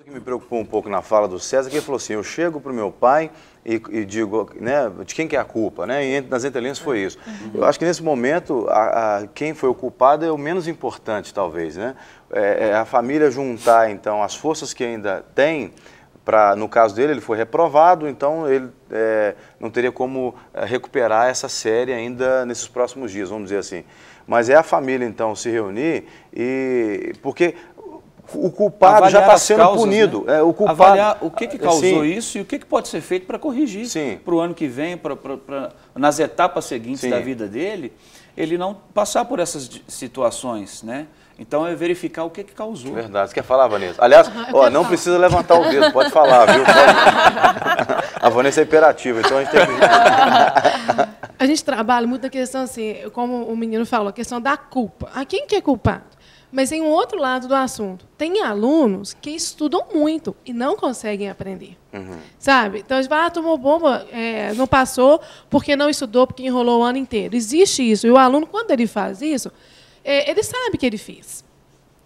O que me preocupou um pouco na fala do César, que ele falou assim, eu chego para o meu pai e digo, né, de quem que é a culpa, né? E nas entrelinhas foi isso. Eu acho que nesse momento, quem foi o culpado é o menos importante, talvez, né? É a família juntar, então, as forças que ainda tem, no caso dele, ele foi reprovado, então ele não teria como recuperar essa série ainda nesses próximos dias, vamos dizer assim. Mas é a família, então, se reunir porque o culpado avaliar já está sendo causas, punido. Né? O culpado, avaliar o que causou isso e o que pode ser feito para corrigir para o ano que vem, nas etapas seguintes da vida dele, ele não passar por essas situações, né? Então é verificar o que causou. Verdade. Você quer falar, Vanessa? Aliás, não precisa levantar o dedo, pode falar, viu? A Vanessa é imperativa, então a gente tem que... A gente trabalha muito na questão, assim, como o menino falou, a questão da culpa. A quem que é culpado? Mas tem um outro lado do assunto. Tem alunos que estudam muito e não conseguem aprender. Sabe? Então, a gente vai, tomou bomba, não passou porque não estudou, porque enrolou o ano inteiro. Existe isso. E o aluno, quando ele faz isso, ele sabe que ele fez.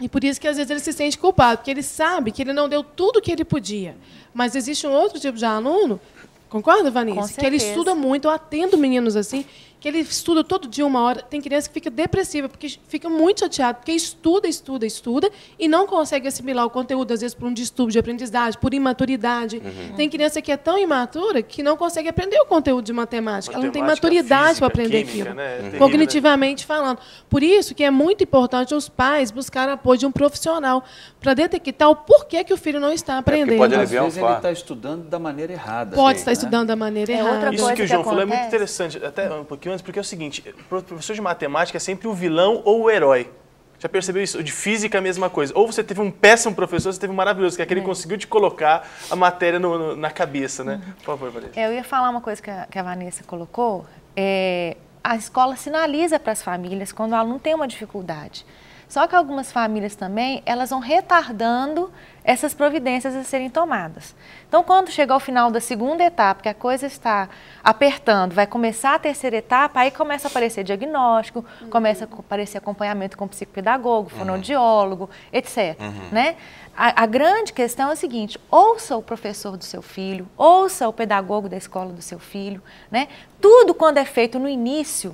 E por isso que, às vezes, ele se sente culpado, porque ele sabe que ele não deu tudo o que ele podia. Mas existe um outro tipo de aluno, concorda, Vanessa? Que ele estuda muito, eu atendo meninos assim, que ele estuda todo dia 1 hora. Tem criança que fica depressiva, porque fica muito chateado, porque estuda e não consegue assimilar o conteúdo, às vezes, por um distúrbio de aprendizagem, por imaturidade. Tem criança que é tão imatura que não consegue aprender o conteúdo de matemática. Ela não tem maturidade para aprender química, aquilo, né? Cognitivamente falando. Por isso que é muito importante os pais buscarem apoio de um profissional para detectar o porquê que o filho não está aprendendo. Pode às vezes ele está estudando da maneira errada. Pode estar estudando da maneira errada. Outra coisa que o João falou é muito interessante, até um pouquinho antes, porque é o seguinte, o professor de matemática é sempre o vilão ou o herói. Já percebeu isso? De física, a mesma coisa. Ou você teve um péssimo professor, você teve um maravilhoso, que é aquele que conseguiu te colocar a matéria na cabeça, né? Por favor, Vanessa. Eu ia falar uma coisa que a Vanessa colocou. A escola sinaliza para as famílias quando o aluno tem uma dificuldade. Só que algumas famílias também, elas vão retardando essas providências a serem tomadas. Então, quando chega ao final da segunda etapa, que a coisa está apertando, vai começar a terceira etapa, aí começa a aparecer diagnóstico, começa a aparecer acompanhamento com psicopedagogo, fonoaudiólogo, etc. Né? A grande questão é o seguinte, ouça o professor do seu filho, ouça o pedagogo da escola do seu filho, né? Tudo quando é feito no início,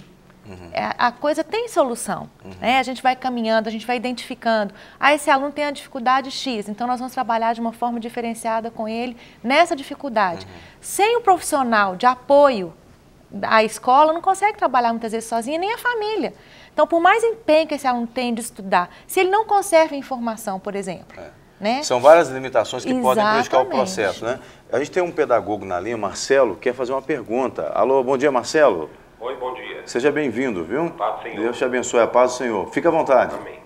a coisa tem solução, né? A gente vai caminhando, a gente vai identificando. Esse aluno tem a dificuldade X, então nós vamos trabalhar de uma forma diferenciada com ele nessa dificuldade. Sem o profissional de apoio, a escola não consegue trabalhar muitas vezes sozinha, nem a família. Então, por mais empenho que esse aluno tem de estudar, se ele não conserva informação, por exemplo... Né? São várias limitações que podem prejudicar o processo, né? A gente tem um pedagogo na linha, Marcelo, que quer fazer uma pergunta. Alô, bom dia, Marcelo. Oi, bom dia. Seja bem-vindo, viu? Paz do Senhor. Deus te abençoe, a paz do Senhor. Fica à vontade. Amém.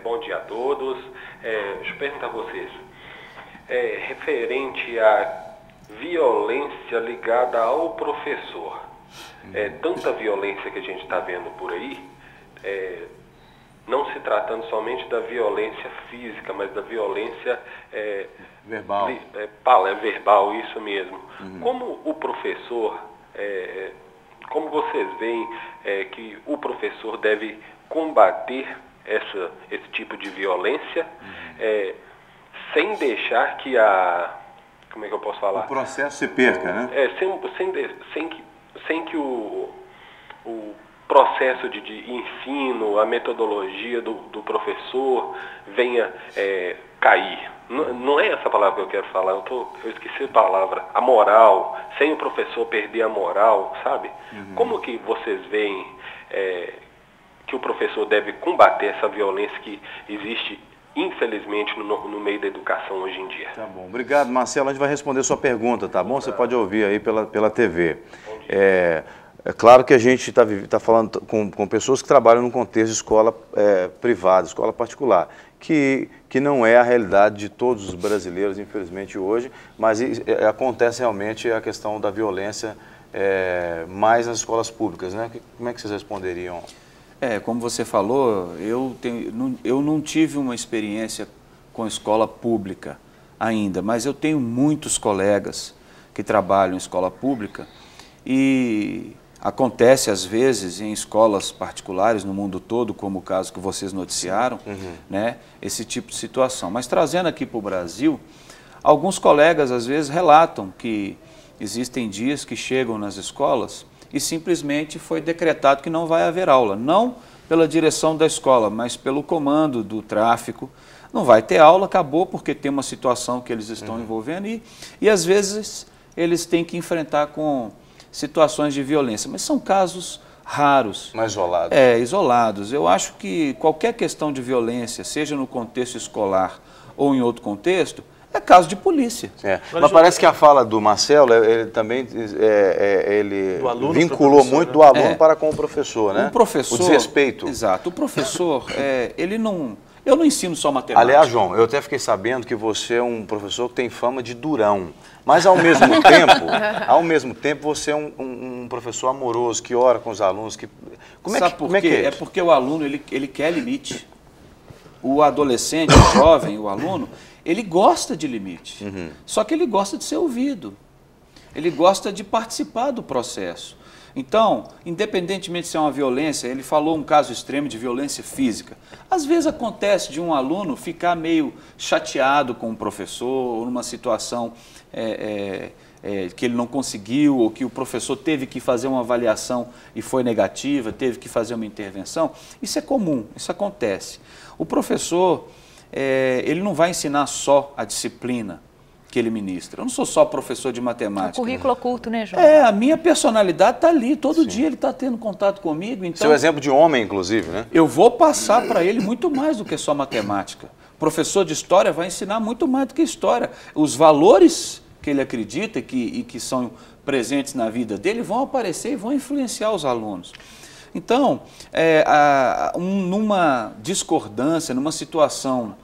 Bom dia a todos. Deixa eu perguntar a vocês. Referente à violência ligada ao professor. Tanta violência que a gente está vendo por aí, não se tratando somente da violência física, mas da violência verbal. Verbal, isso mesmo. Como o professor, como vocês veem que o professor deve combater esse tipo de violência, sem deixar que como é que eu posso falar? O processo se perca, né? Sem que o processo de ensino, a metodologia do professor venha cair. Não é essa palavra que eu quero falar, eu esqueci a palavra. A moral, sem o professor perder a moral, sabe? Como que vocês veem que o professor deve combater essa violência que existe, infelizmente, no meio da educação hoje em dia? Tá bom. Obrigado, Marcelo. A gente vai responder a sua pergunta, tá bom? Você pode ouvir aí pela TV. É claro que a gente está falando com pessoas que trabalham num contexto de escola privada, escola particular, que não é a realidade de todos os brasileiros, infelizmente, hoje, mas acontece realmente a questão da violência mais nas escolas públicas, né? Como é que vocês responderiam? Como você falou, eu não tive uma experiência com escola pública ainda, mas eu tenho muitos colegas que trabalham em escola pública e Acontece, às vezes, em escolas particulares no mundo todo, como o caso que vocês noticiaram, né, esse tipo de situação. Mas trazendo aqui para o Brasil, alguns colegas, às vezes, relatam que existem dias que chegam nas escolas e simplesmente foi decretado que não vai haver aula. Não pela direção da escola, mas pelo comando do tráfico. Não vai ter aula, acabou, porque tem uma situação que eles estão envolvendo e, às vezes, eles têm que enfrentar com situações de violência, mas são casos raros. Mais isolados. Isolados. Eu acho que qualquer questão de violência, seja no contexto escolar ou em outro contexto, é caso de polícia. Mas parece que a fala do Marcelo, ele também ele vinculou muito do aluno para com o professor, né? O professor, o desrespeito. Exato. O professor, ele não... Eu não ensino só matemática. Aliás, João, eu até fiquei sabendo que você é um professor que tem fama de durão. Mas, ao mesmo tempo, você é um professor amoroso, que ora com os alunos. Sabe por quê? É porque o aluno, ele quer limite. O adolescente, o jovem, o aluno, ele gosta de limite. Só que ele gosta de ser ouvido. Ele gosta de participar do processo. Então, independentemente se é uma violência, ele falou um caso extremo de violência física. Às vezes acontece de um aluno ficar meio chateado com o professor, ou numa situação que ele não conseguiu, ou que o professor teve que fazer uma avaliação e foi negativa, teve que fazer uma intervenção. Isso é comum, isso acontece. O professor, ele não vai ensinar só a disciplina que ele ministra. Eu não sou só professor de matemática. Um currículo oculto, né, João? A minha personalidade está ali, todo dia ele está tendo contato comigo. Então, seu exemplo de homem, inclusive, né? Eu vou passar para ele muito mais do que só matemática. O professor de história vai ensinar muito mais do que história. Os valores que ele acredita e que são presentes na vida dele vão aparecer e vão influenciar os alunos. Então, numa discordância, numa situação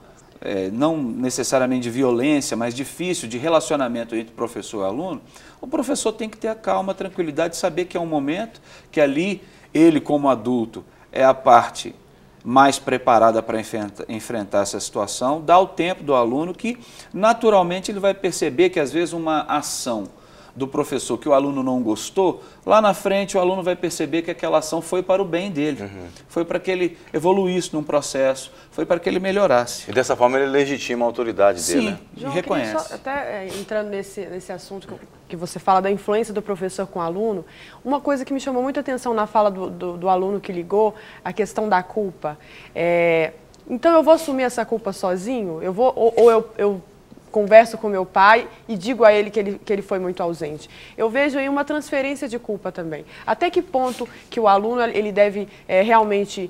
não necessariamente de violência, mas difícil, de relacionamento entre professor e aluno, o professor tem que ter a calma, a tranquilidade de saber que é um momento que ali, ele como adulto, é a parte mais preparada para enfrentar essa situação, dá o tempo do aluno que, naturalmente, ele vai perceber que, às vezes, uma ação do professor que o aluno não gostou, lá na frente o aluno vai perceber que aquela ação foi para o bem dele, foi para que ele evoluísse num processo, foi para que ele melhorasse. E dessa forma ele legitima a autoridade dele, né? João, e reconhece. Só, até entrando nesse assunto que você fala da influência do professor com o aluno, uma coisa que me chamou muita atenção na fala do aluno que ligou, a questão da culpa. Então eu vou assumir essa culpa sozinho? Eu converso com meu pai e digo a ele que ele foi muito ausente. Eu vejo aí uma transferência de culpa também. Até que ponto que o aluno ele deve realmente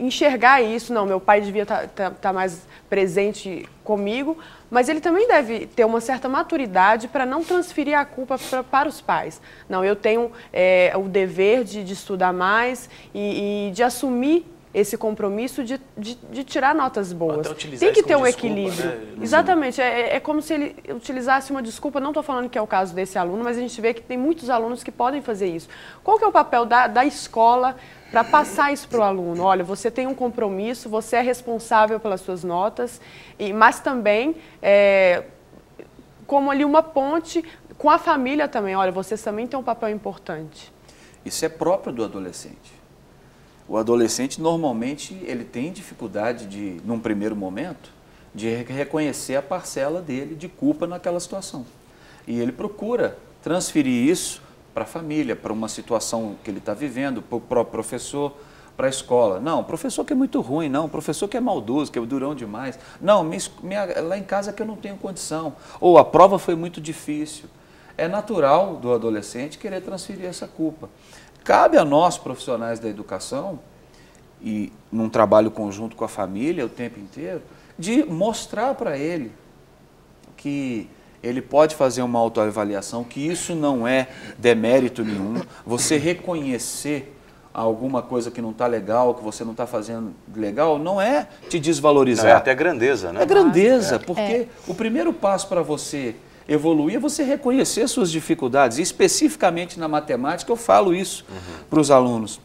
enxergar isso? Não, meu pai devia estar mais presente comigo, mas ele também deve ter uma certa maturidade para não transferir a culpa para os pais. Não, eu tenho o dever de estudar mais e de assumir esse compromisso de tirar notas boas. Tem que ter um equilíbrio. Né? Exatamente. É como se ele utilizasse uma desculpa. Não estou falando que é o caso desse aluno, mas a gente vê que tem muitos alunos que podem fazer isso. Qual que é o papel da escola para passar isso para o aluno? Olha, você tem um compromisso, você é responsável pelas suas notas, mas também como ali uma ponte com a família também. Olha, vocês também têm um papel importante. Isso é próprio do adolescente. O adolescente, normalmente, ele tem dificuldade, num primeiro momento, de reconhecer a parcela dele de culpa naquela situação. E ele procura transferir isso para a família, para uma situação que ele está vivendo, para o próprio professor, para a escola. Não, o professor que é muito ruim, não, o professor que é maldoso, que é durão demais. Não, lá em casa que eu não tenho condição. Ou a prova foi muito difícil. É natural do adolescente querer transferir essa culpa. Cabe a nós, profissionais da educação, e num trabalho conjunto com a família o tempo inteiro, de mostrar para ele que ele pode fazer uma autoavaliação, que isso não é demérito nenhum, você reconhecer alguma coisa que não está legal, que você não está fazendo legal, não é te desvalorizar. Não, é até grandeza, né? É grandeza, porque o primeiro passo para você evoluir é você reconhecer suas dificuldades. E especificamente na matemática eu falo isso para os alunos.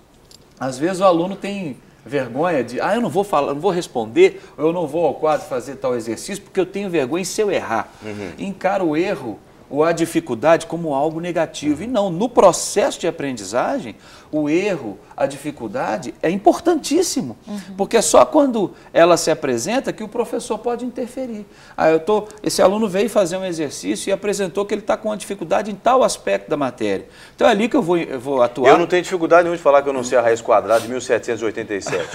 Às vezes o aluno tem vergonha de, eu não vou falar, não vou responder, ou eu não vou ao quadro fazer tal exercício porque eu tenho vergonha se eu errar. Encara o erro a dificuldade como algo negativo. E não, no processo de aprendizagem, o erro, a dificuldade é importantíssimo, porque é só quando ela se apresenta que o professor pode interferir. Esse aluno veio fazer um exercício e apresentou que ele está com uma dificuldade em tal aspecto da matéria. Então é ali que eu vou atuar. Eu não tenho dificuldade nenhuma de falar que eu não sei a raiz quadrada de 1787.